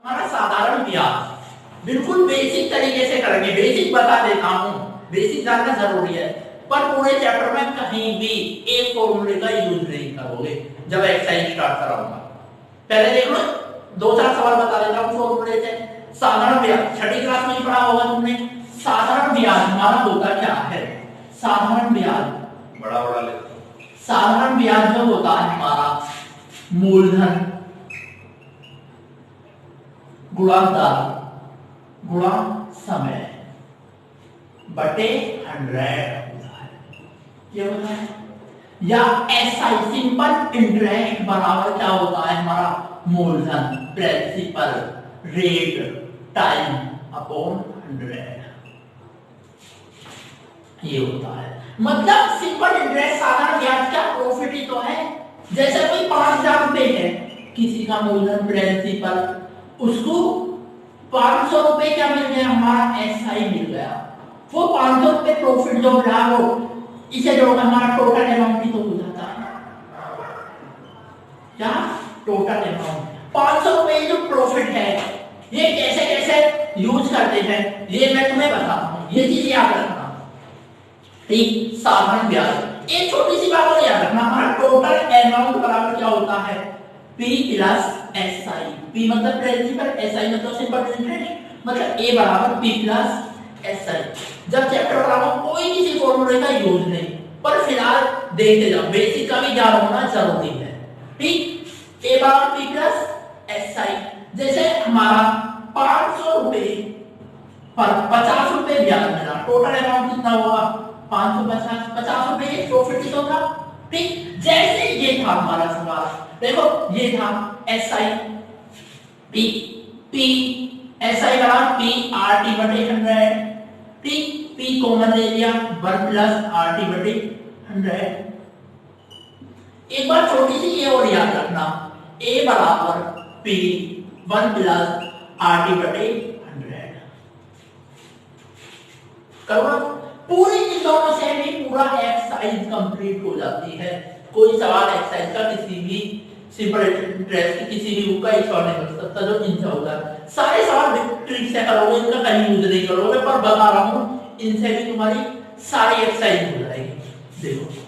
हमारा साधारण ब्याज बिल्कुल बेसिक तरीके से करेंगे। बेसिक बता देता हूँ, बेसिक जानना जरूरी है, पर पूरे चैप्टर में कहीं भी एक फॉर्मूले का यूज नहीं करोगे जब एक्सरसाइज स्टार्ट कराऊंगा। पहले देख लो, दो चार सवाल बता देता हूँ फॉर्मूले से। साधारण ब्याज छठी क्लास में ही पढ़ा होगा तुमने। साधारण ब्याज हमारा होता क्या है? साधारण ब्याज बड़ा बड़ा ले, साधारण ब्याज जो होता है हमारा मूलधन गुणा दर गुणा समय बटे 100 होता है। ये होता है। या एसआई सिंपल इंटरेस्ट बराबर क्या होता है हमारा? मूलधन प्रिंसिपल रेट टाइम अपॉन 100। ये होता है। मतलब सिंपल इंटरेस्ट साधारण ब्याज का प्रॉफिट ही तो है। जैसे कोई 5,000 रुपए है, किसी का मूलधन प्रिंसिपल, उसको 500 रुपए क्या मिल गया? हमारा एसआई मिल गया। वो 500 रुपए प्रॉफिट जो रहा वो इसे जोड़कर हमारा टोटल अमाउंट ही तो हो जाता है। क्या टोटल अमाउंट 500 रुपए जो प्रॉफिट है, ये कैसे कैसे यूज करते हैं ये मैं तुम्हें बताता हूँ। ये चीज याद रखना। ठीक, साधारण ब्याज एक छोटी सी बात और याद रखना, हमारा टोटल अमाउंट बराबर क्या होता है? P plus SI। P मतलब प्रिंसिपल, SI मतलब सिंपल इंटरेस्ट, मतलब A बराबर P प्लस SI। जब चैप्टर पढ़ाऊंगा कोई किसी फॉर्मूले का यूज नहीं, पर फिलहाल देखते जाओ, बेसिक का भी ज्ञान होना जरूरी है। ठीक, A बराबर P प्लस SI। जैसे हमारा 500 रुपए पर 50 रुपए ब्याज मिला, टोटल अमाउंट कितना हुआ? 550। 50 रुपए ये प्रॉफिट ही तो था। ठीक, जैसे ये था हमारा सवाल, देखो ये था SI P P SI बराबर P RT बटे 100। ठीक, P कॉमन ले लिया, 1 प्लस RT बटे 100। एक बार छोटी सी ये और याद रखना, A बराबर P 1 प्लस RT बटे 100। करो पूरी इन दोनों से भी पूरा एक्सरसाइज कंप्लीट हो जाती है। कोई सवाल एक्सरसाइज का किसी भी सिंपल इंटरेस्ट की किसी भी बुक का एक सवाल नहीं बन सकता जो इनसे होता है। सारे सवाल ट्रिक से करोगे, इनका कहीं यूज नहीं करोगे, पर बता रहा हूँ इनसे भी तुम्हारी सारी एक्सरसाइज हो जाएगी। देखो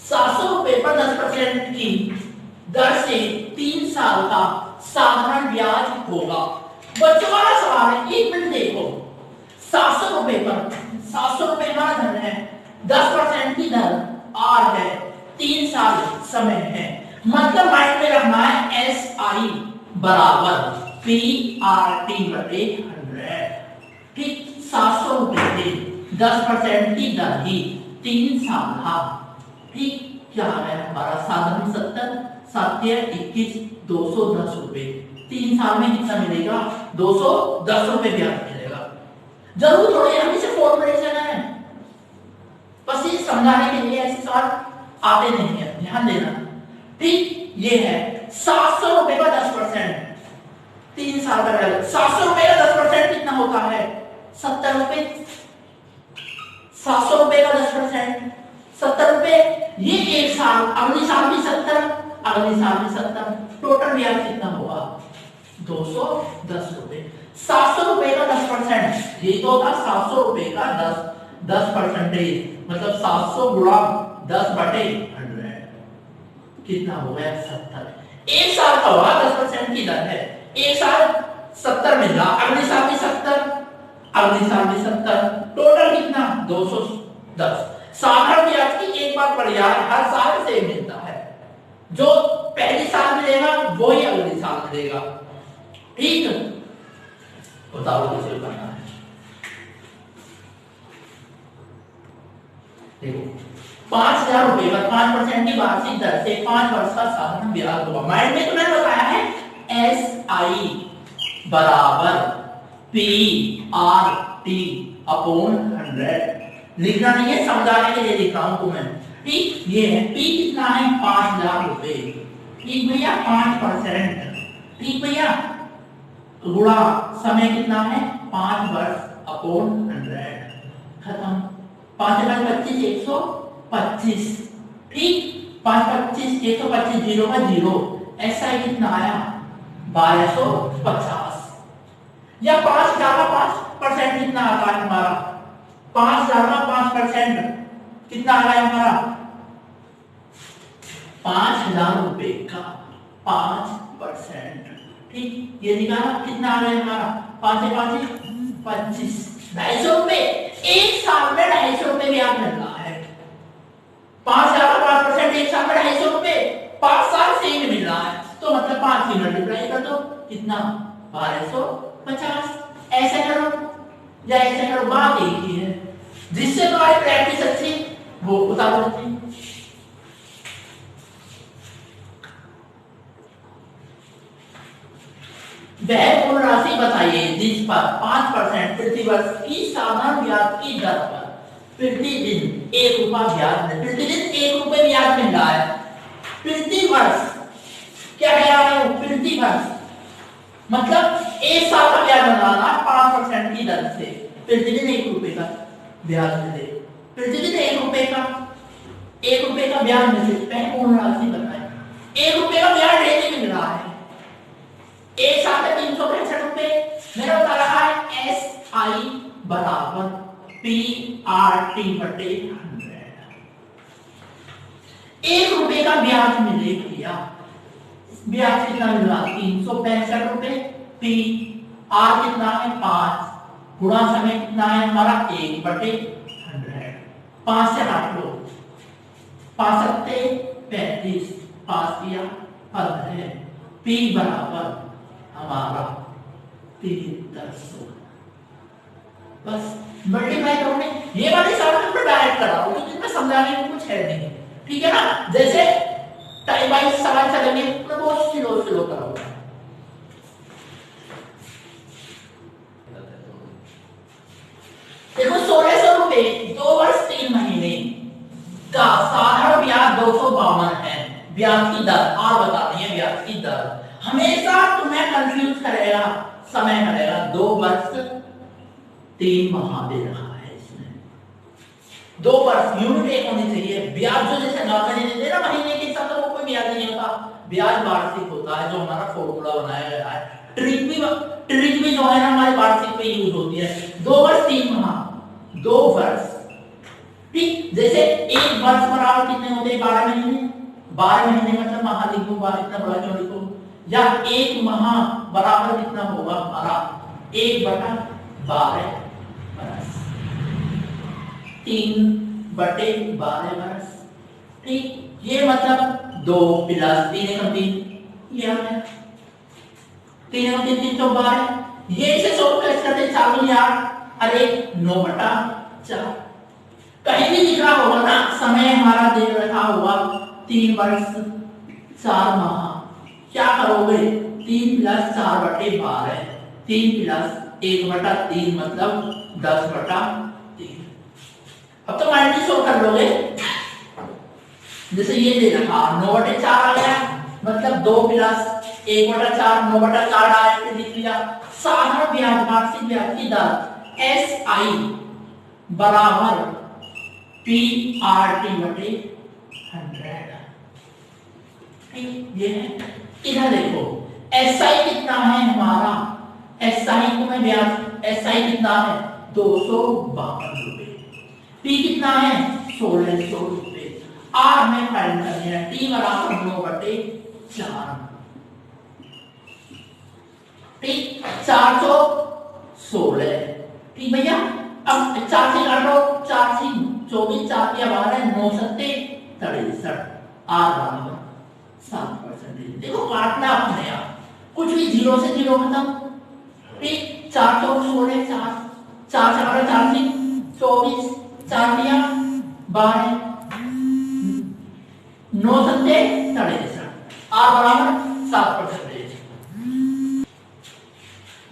₹700 पर 10% की दर से 3 साल का साधारण ब्याज होगा। बच्चों वाला सवाल है, एक मिनट देखो। ₹700 पर 700 रुपए हमारा धन है, 10% की दर R है, 3 साल समय है। मतलब माइंड में रखना है SI बराबर PRT बटे 100। ठीक, 700 रुपए के 10% की दर ही 3 साल का। ठीक, क्या है हमारा साधारण 70 7 21 210 रुपए। 3 साल में कितना मिलेगा? 210 रुपए ब्याज मिलेगा। जरूर थोड़े हम इसे फॉर्मूलेशन है, बस ये समझाने के लिए ऐसे सवाल आते नहीं है, ध्यान देना। ठीक, ये है 700 रुपए का 10%, 3 साल का ब्याज। 700 रुपए का 10% कितना होता है? 70 रुपए। 700 रुपए का 10% 70 रुपए। ये एक साल, अगले साल भी 70, अगले साल भी 70, टोटल ब्याज कितना होगा? 210 रुपए। 700 रुपए का 10%, ये तो होगा 700 रुपए का 10% मतलब 700 गुणा 10 बटे 100 कितना हो गया? 70। एक साल का होगा, 10% की दर है, एक साल 70 मिल रहा, अगले साल भी 70, अगले साल भी 70, टोटल कितना? 210। साधारण ब्याज की एक बात बढ़िया है, हर साल सेम मिलता है। जो पहले साल मिलेगा वही अगले साल मिलेगा। ठीक, बताओ कैसे करना है। देखो 5,000 रुपए पर 5% की वार्षिक दर से 5 वर्ष का साधारण ब्याज होगा। माइंड में तुम्हें बताया है एस आई बराबर पी आर टी अपॉन 100। लिखना नहीं है, समझाने के लिए लिख रहा हूं तुम्हें। ठीक, ये है पी कितना है 5,000 रुपए, ठीक भैया 5%, ठीक भैया, गुणा समय कितना है 5 वर्ष अपॉन 100, खत्म। 5 बार 25 125, ठीक, 5 25 125, जीरो का जीरो, ऐसा ही कितना आया 1250। या 5,000 का 5% कितना आता है हमारा, 5,000 का 5% कितना आ रहा है हमारा 5,000 रुपए का 5%, ठीक, ये निकाला कितना आ रहा है हमारा 5 से 5 25, 250 रुपए। एक साल में 250 रुपए ब्याज मिल रहा है। 5,000 का 5% एक साल में 250 रुपए, 5 साल से ही मिल रहा है, तो मतलब 5 से मल्टीप्लाई कर दो, कितना 1250। ऐसे करो या ऐसे करो, बात एक ही है। जिससे तुम्हारी प्रैक्टिस अच्छी वो उतार देती। वह मूल राशि बताइए जिस पर 5% प्रति वर्ष की साधारण ब्याज की दर पर प्रतिदिन 1 रुपया ब्याज मिल, प्रतिदिन 1 रुपये ब्याज मिल रहा है प्रति वर्ष। क्या कह रहा है वो, प्रति वर्ष मतलब एक साल का ब्याज बना रहा है 5% की दर से, प्रतिदिन 1 रुपये का ब्याज मिले, प्रतिदिन 1 रुपये का, 1 रुपये का ब्याज मिले। वह मूल राशि बताए, 1 रुपये का ब्याज डेली मिल रहा है, एक साल में 365 रुपए। मेरा बता रहा है एस आई बराबर पी आर टी बटे 100। 1 रुपए का ब्याज मिले भैया, ब्याज कितना मिल रहा 365 रुपए, पी आर कितना है 5, गुणा समय कितना है हमारा 1 बटे 100। 5 से काट लो, 5 सत्ते 35, 5 किया 15, पी बराबर हमारा 316। बस मल्टीप्लाई करोगे, ये वाली सवाल में डायरेक्ट कराओ क्योंकि इसमें समझाने में कुछ है नहीं, ठीक है ना। जैसे टाइम वाइज सवाल चलेंगे तो बहुत स्लो स्लो करोगे। देखो 1600 रुपए 2 वर्ष 3 महीने का साधारण ब्याज 252 है। ब्याज की दर और बतानी है, ब्याज की दर हमेशा तुम्हें कंफ्यूज करेगा, समय करेगा। 2 वर्ष 3 माह दे रहा है इसमें, 2 वर्ष यूनिट एक होनी चाहिए। ब्याज जो जैसे नॉर्मली देते ना महीने के हिसाब से, वो कोई ब्याज नहीं होता, ब्याज वार्षिक होता है जो हमारा फॉर्मूला बनाया गया है। ट्रिक भी जो है ना हमारे वार्षिक पे यूज होती है। 2 वर्ष 3 माह, 2 वर्ष, ठीक। जैसे 1 वर्ष बराबर कितने होते हैं 12 महीने, 12 महीने मतलब माह लिखूं, 12 इतना बड़ा क्यों लिखूं, या 1 माह बराबर कितना होगा हमारा 1 बटा 12 बरस, 3 बटे 12 बरस, ठीक। ये मतलब 2 प्लस 3 एकम 3, ये आ गया 3 एकम 3 312। ये इसे सोल्व कैसे करते 4 दूनी 8, अरे 9 बटा 4। कहीं भी लिख रहा होगा ना समय हमारा दे रखा होगा 3 वर्ष 4 माह, क्या करोगे 3 प्लस 4 बटे 12, 3 प्लस 1 बटा 3 मतलब 10 बटा 3। अब तो माइनस शो कर लोगे, जैसे ये दे रखा 9 बटे 4 आ गया, मतलब 2 प्लस 1 बटा 4 9 बटा 4 डायरेक्ट लिख लिया। साधारण ब्याज वार्षिक ब्याज की दर एस आई बराबर पी आर टी बटे 100, ठीक। ये है। इधर देखो एसआई कितना है हमारा, एसआई को मैं ब्याज एसआई कितना है 252 रुपए, पी कितना है 1600 रुपए, आर में फाइंड करनी है, टी बराबर 9 बटे 4, ठीक 416, ठीक भैया। अब 4 से काटो, 4 से 24, 4 के 12 9 सत्ते 63, आर बराबर 7%। देखो काटना अपने आप, कुछ भी 0 से 0 खत्म, ठीक। 4 4 16 4 4 से 4 से 24, 4 दिया 12, 9 सत्ते 63, आर बराबर 7%।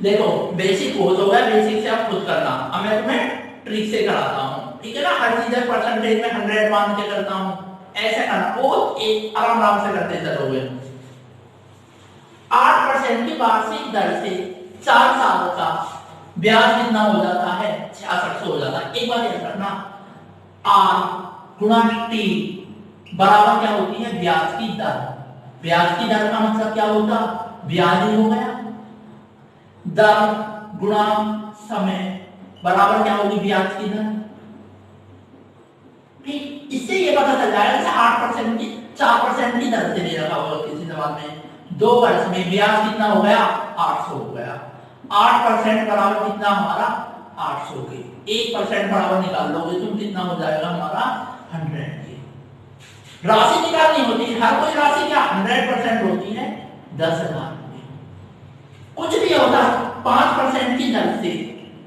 देखो बेसिक हो तो गया, बेसिक से आप खुद करना, अब मैं तुम्हें ट्रिक से कराता हूँ, ठीक है ना। हर चीज परसेंटेज में 100 मान के करता हूँ, ऐसे करना, वो एक आराम से करते चलोगे। 8% की वार्षिक दर से 4 साल का ब्याज कितना हो जाता है? 6600 हो जाता है। एक बात याद रखना, आर गुणा टी बराबर क्या होती है? ब्याज की दर। ब्याज की दर का मतलब क्या होता? ब्याज ही हो गया। दर गुणा समय बराबर क्या होगी? ब्याज की दर। ठीक, इससे ये पता चल जाएगा जैसे 8% की 4% की दर से ले रखा होगा किसी सवाल में, 2 वर्ष में ब्याज कितना हो गया? 800 हो गया। 8% बराबर कितना हमारा? 800 के। 1% बराबर निकाल लोगे तुम, कितना हो जाएगा हमारा? 100 के। राशि निकालनी होती है, हर कोई राशि क्या 100% होती है? 10,000। कुछ भी होता, 5% की दर से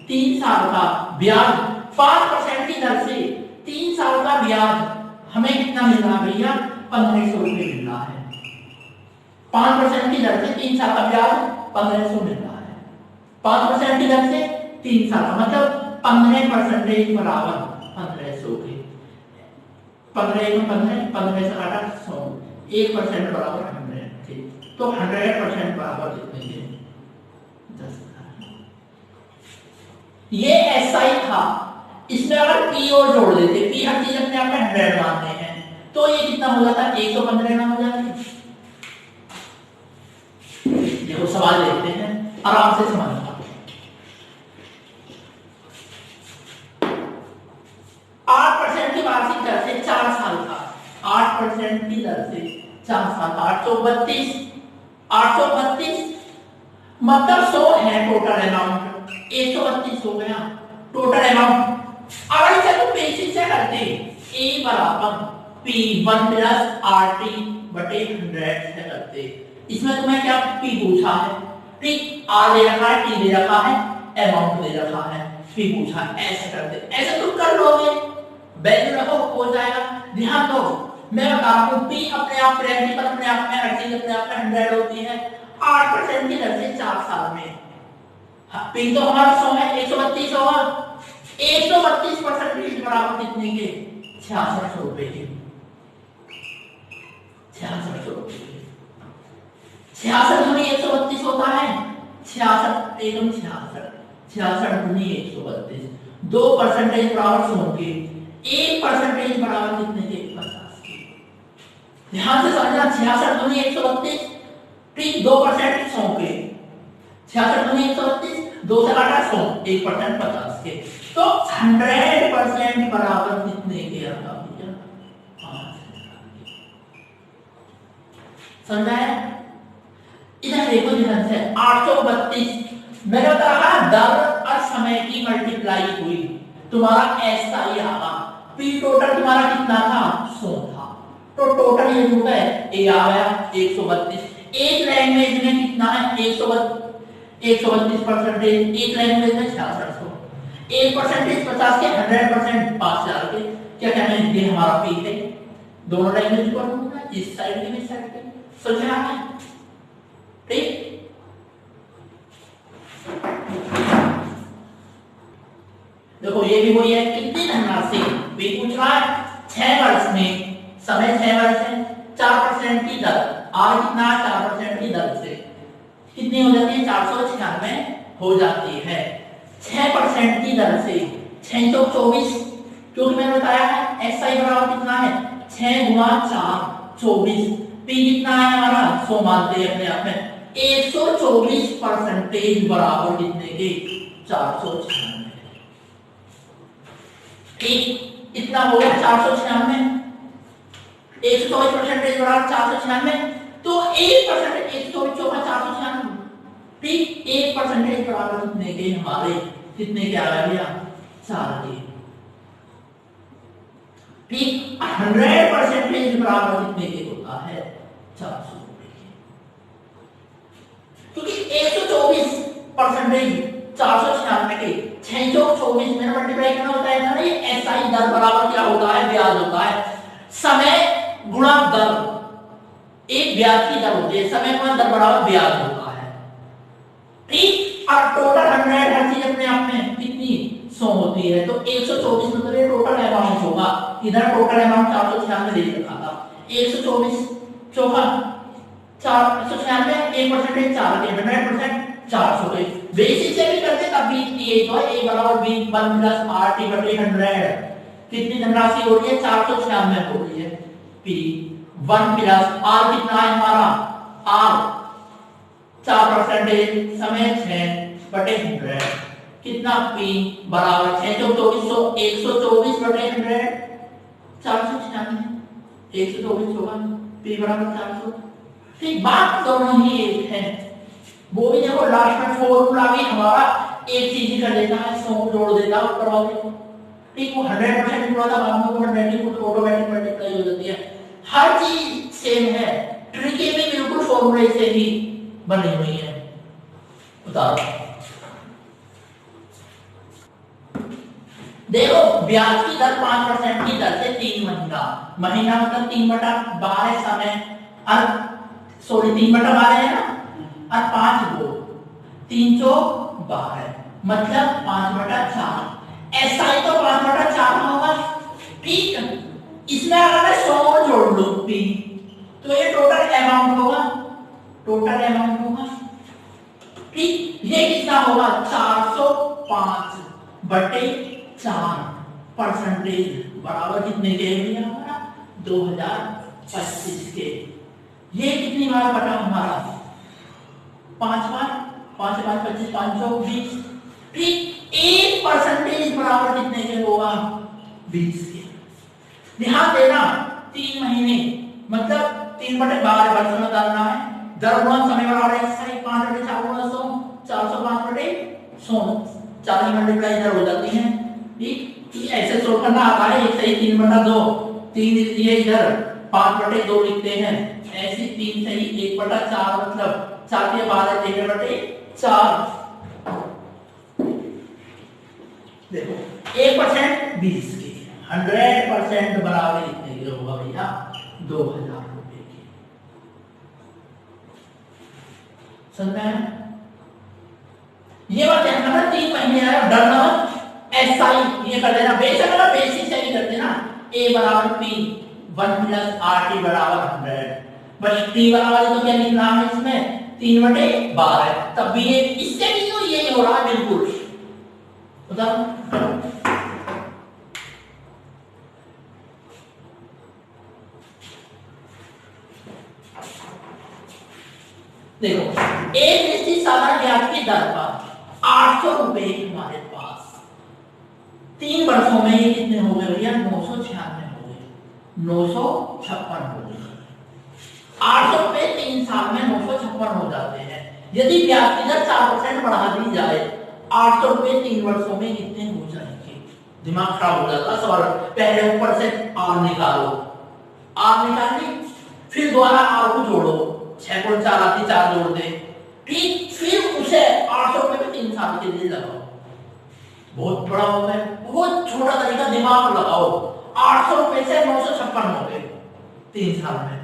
3 साल का ब्याज, 5% की दर से 3 साल का ब्याज हमें कितना मिल रहा है भैया? 1500 रुपये मिल रहा है। 5% की दर से 3 साल का ब्याज 1500 मिल रहा है। 5% की दर से 3 साल का मतलब 15% बराबर 1500 के। 15 में 15 से काटा 100, 1% बराबर 100। तो 100% बराबर कितने के? 10,000। ये एसआई था। इसमें अगर पी और जोड़ देते, पी हर चीज अपने आप में 100 मानते हैं, तो ये कितना हो जाता? 115 ना हो जाती। देखो सवाल देखते हैं, आराम से समझना। 8% की वार्षिक दर से 4 साल का, 8% की दर से 4 साल का 832, 832 मतलब 100 है टोटल अमाउंट, 132 हो गया टोटल अमाउंट। अगर इसे तुम बेसिक से करते, A बराबर P1 प्लस RT बटे 100 से करते, इसमें तुम्हें क्या P पूछा है? ठीक, R दे रखा है, T दे रखा है, अमाउंट दे रखा है, P पूछा है, ऐसे करते, ऐसे तुम कर लोगे, वैल्यू रखो हो जाएगा। ध्यान दो, मैं बता रहा हूँ P अपने आप प्रिंसिपल अपने आप में, हर चीज अपने आप में 100 होती है। 8% की दर से 4 साल में, P तो हमारा 100 है, 132 होगा। 132% बराबर कितने के? 6600 रुपए के। 6600 रुपए के। 66 दूनी 132 होता है, 66 एकदम 66, 66 दूनी 132, 2% बराबर 100 के, 1% बराबर कितने के? 50 के। ध्यान से समझना, 66 दूनी 132, ठीक, 2% 100 के, 66 दूनी 132, 2 से काटा 100, 1% 50 के। तो 100% बराबर कितने के आता भैया? 5,000। समझा है? इधर देखो ध्यान से, 832 मैंने बताया दर और समय की मल्टीप्लाई हुई, तुम्हारा ऐसा ही आगा। पी टोटल तुम्हारा कितना था? 100 था, तो टोटल ये जो है ए आ गया 132। एक लैंग्वेज में कितना है? 132%, एक लैंग्वेज में 6600, 1% 50 के, 100% 5000 के। क्या कहना है? ये हमारा पी है, दोनों लैंग्वेज को होगा, इस साइड में इस साइड में, समझ रहा है? ठीक, देखो ये भी वही है, कितनी धनराशि पी पूछ रहा है? 6 वर्ष में, समय 6 वर्ष है, 4% की दर, आर कितना? 4% की दर से कितनी हो जाती है? 496 हो जाती है। 6% की दर से 624, क्योंकि मैंने बताया है एसआई बराबर कितना है? 6 गुणा 4 24, पी कितना है हमारा? 100 मानते हैं अपने आप में, 124% बराबर कितने के? 496। ठीक, इतना हो गया 496, 124% बराबर 496, तो 1% 124 का 496, ठीक, 1% बराबर कितने के? हमारे कितने के आ गया? 4 के। ठीक, 100% बराबर कितने के होता है? 400 रुपए के। क्योंकि 124% 496 के 6 चौक 24 में मल्टीप्लाई करना होता है ना, ये एसआई दर बराबर क्या होता है, ब्याज होता है। समय गुणा दर, एक ब्याज की दर होती है, समय गुणा दर बराबर ब्याज होता है। ठीक, और टोटल 100 हर चीज अपने आप में कितनी 100 होती है, तो 124 मतलब ये टोटल अमाउंट होगा। इधर टोटल अमाउंट 496 दे रखा था, 124 चौका 496, 1% 4 के 100% 400 के बेसिस से भी करते तब भी ये तो है, a बराबर b 1 प्लस rt बटे 100 कितनी धनराशि हो रही है, 496 हो रही है। p 1 प्लस r कितना है हमारा, r 4% समय 6 बटे 100 कितना, p बराबर 6 2400 124 बटे 100 496 124 होगा, p बराबर 400। ठीक, बात दोनों ही एक है। वो भी देखो लास्ट में फॉर्मूला भी हमारा एक चीज ही कर देता है, 100 जोड़ देता है ऊपर वाले को। ठीक, वो 100% पूरा था, बाद में वो 100 ऑटोमेटिक मल्टीप्लाई हो जाती है। हर चीज सेम है, ट्रिकी भी बिल्कुल फॉर्मूले से ही बनी हुई है। उतारो, देखो ब्याज की दर 5% की दर से 3 महीना, महीना मतलब 3/12 समय, और सॉरी 3/12 है ना, और 5 गो 3 चौक 12 मतलब 5/4। एसआई तो 5/4 होगा। ठीक, इसमें अगर मैं 100 जोड़ लूं p तो ये टोटल अमाउंट होगा, टोटल अमाउंट होगा। ठीक, ये कितना होगा, 405 बटे 4% बराबर कितने के लिए हमारा 2025 के। ये कितनी बार बटा हमारा, 5 बार, 5 से 5 25 520। ठीक, 1% बराबर कितने के होगा, 20 के। ध्यान देना 3 महीने मतलब 3/12 वर्ष में डालना है, दर गुणा समय बराबर है 5/4 गुणा 100 405/100 40 मल्टीप्लाई इधर हो जाती है। ठीक, ऐसे सोल्व करना आता है, एक सही 3/2 3 लिख दिए इधर, 5/2 लिखते हैं, ऐसे 3 सही 1/4 मतलब 4 के 12 3/4। देखो 1% 20 के, 100% बराबर कितने के होगा भैया, 2000 रुपए के। समझ में आया? ये बात ध्यान रखना, 3 महीने है, डरना एसआई ये कर देना, बेशक अगर बेसिस से भी कर देना, a बराबर p 1 प्लस rt बराबर 100, बस t बराबर तो क्या लिखना है इसमें 3/12, तब भी ये इससे भी तो यही हो रहा है बिल्कुल। देखो एक निश्चित साधारण ब्याज की दर पर 800 रुपए हमारे पास 3 वर्षों में ये कितने हो गए भैया, 996 हो गए, 956 हो गए। 800 रुपए 3 साल में 956 हो जाते हैं। यदि ब्याज की दर 4% बढ़ा दी जाए, 800 रुपए 3 वर्षों में कितने हो जाएंगे, दिमाग खराब हो जाता सवाल। पहले ऊपर से आर निकालो, आर निकाली, फिर दोबारा आर को जोड़ो, 6 को 4 आती 4 जोड़ दे, ठीक, फिर उसे 800 रुपए में 3 साल के लिए लगाओ। बहुत बड़ा हो गया, बहुत छोटा तरीका, दिमाग लगाओ। 800 रुपए से 956 हो गए 3 साल में।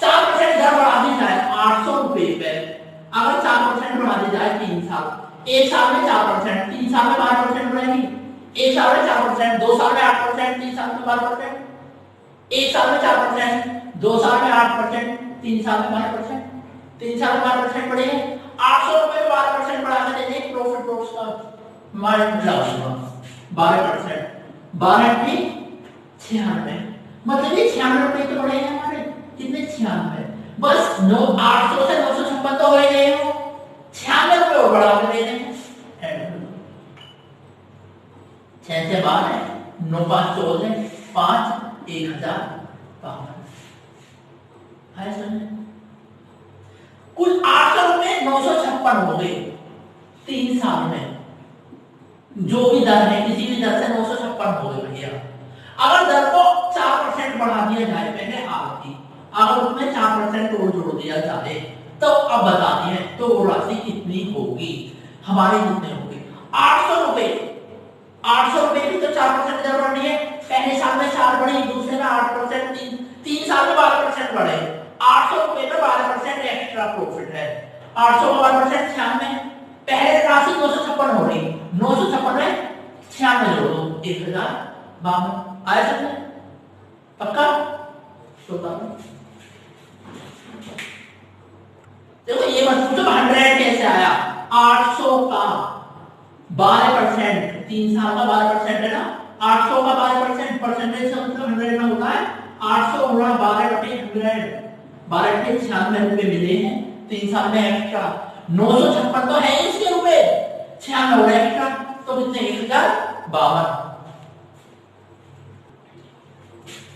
4% दर बढ़ा दी जाए 800 रुपए पे, अगर 4% बढ़ा दी जाए 3 साल, एक साल में 4%, 3 साल में 12% बढ़ेगी, एक साल में 4%, 2 साल में 8%, 3 साल में 12%, एक साल में 4%, 2 साल में 8%, 3 साल में 12%, 3 साल में 12% बढ़ेगा। 800 रुपए में 12% बढ़ा के देंगे, प्रॉफिट लॉस का मार्जिन होगा 12%, 12 में 96, मतलब ये 96 रुपए तो बढ़ेगा हमारे, कितने 96, बस 800 से 956 तो हो गए हो, 96 रुपए और बढ़ा के दे देंगे। 6 से 12 9 5 14 5 1052 है समझे, कुल 800 रुपए 956 हो गए 3 साल में। जो भी दर है किसी भी दर से 956 हो गए भैया। अगर दर को 4% बढ़ा दिया जाए, पहले आपकी अगर उसमें 4% और जोड़ दिया जाए तो अब बताते हैं तो वो राशि कितनी होगी, हमारी कितनी होगी। 800 रुपए की तो 4% दर बढ़ी है। पहले साल में 4 बढ़ी, दूसरे में 8%, तीन साल में 12% बढ़े। 800 रुपए में 12% एक्स्ट्रा प्रॉफिट है। 800 का 12% 96। पहले राशि 956 हो रही, 956 में 96 जोड़ दो, 1052 आया समझ? पक्का? तो देखो ये मत पूछो 100 कैसे आया। 800 का 12%, 3 साल का 12% है ना, 800 का 12% परसेंटेज का मतलब 100 में होता है। 800 गुणा 12/100, 12/96 रुपए मिले हैं 3 साल में एक्स्ट्रा। 956 तो है इसके रुपए, 96 हो एक्स्ट्रा, तो कितने? 1052।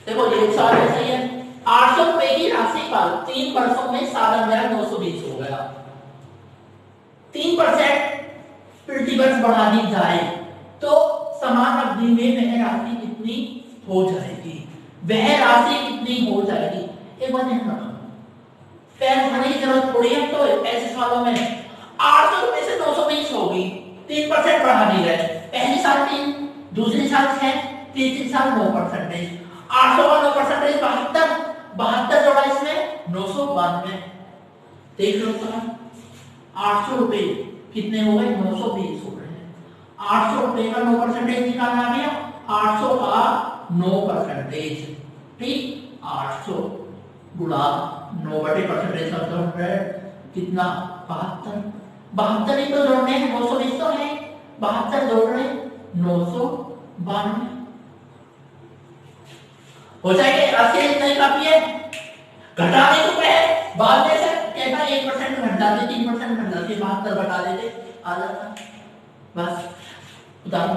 देखो ये सवाल ऐसा ही है। 800 रुपए की राशि पर 3 वर्षों में 7,920 हो गया। 3% प्रतिवर्ष बढ़ा दी जाए तो समान अवधि में वह राशि कितनी हो जाएगी? वह राशि कितनी हो जाएगी? एक बात ध्यान रखना, पैर उठाने की जरूरत थोड़ी है। तो ऐसे सवालों में 800 रुपए से 920 होगी, 3% बढ़ा दी गए। पहली साल 3, दूसरी साल 6, तीसरी साल 9%। 800 का 9% 72 जोड़ा इसमें 992। देख लो सर, 800 रुपए कितने हो गए? 920 हो गए। 800 रुपए का 9% निकालना गया, 800 का 9%, ठीक। 800 गुणा 9/% मतलब कितना? 72। 72 ही तो जोड़ने हैं, 920 तो है, 72 जोड़ रहे 992 हो जाएंगे। राशि इतना ही काफी है, घटाने को कहे बाद में से कहता 1% घटा दे, 3% घटा दे, 72 घटा देते, आ जाता बस। उदाहरण